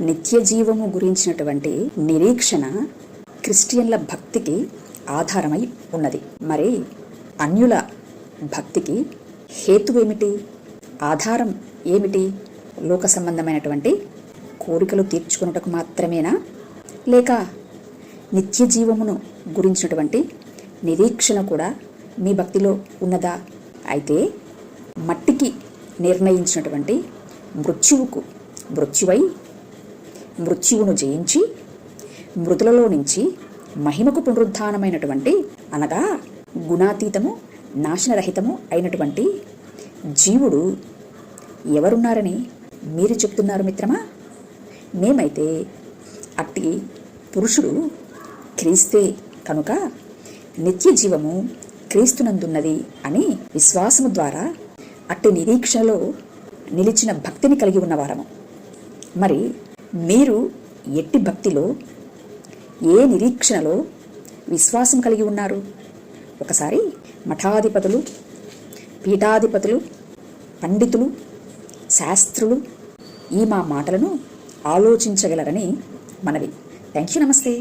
నిత్య జీవము గురించినటువంటి నిరీక్షణ క్రిస్టియన్ల భక్తికి ఆధారమై ఉన్నది. మరి అన్యుల భక్తికి హేతువేమిటి, ఆధారం ఏమిటి? లోక సంబంధమైనటువంటి కోరికలు తీర్చుకున్నటకు మాత్రమేనా, లేక నిత్య జీవమును గురించినటువంటి నిరీక్షణ కూడా మీ భక్తిలో ఉన్నదా? అయితే మట్టికి నిర్ణయించినటువంటి మృత్యువై మృత్యువును జయించి మృతులలో నుంచి మహిమకు పునరుద్ధానమైనటువంటి, అనగా గుణాతీతము నాశనరహితము అయినటువంటి జీవుడు ఎవరున్నారని మీరు చెప్తున్నారు మిత్రమా? మేమైతే అట్టి పురుషుడు క్రీస్తే కనుక నిత్య జీవము క్రీస్తునందున్నది అని విశ్వాసము ద్వారా అట్టి నిరీక్షణలో నిలిచిన భక్తిని కలిగి ఉన్నవారము. మరి మీరు ఎట్టి భక్తిలో, ఏ నిరీక్షణలో విశ్వాసం కలిగి ఉన్నారు? ఒకసారి మఠాధిపతులు, పీఠాధిపతులు, పండితులు, శాస్త్రులు ఈ మా మాటలను ఆలోచించగలరని మనవి. Thank you. నమస్తే.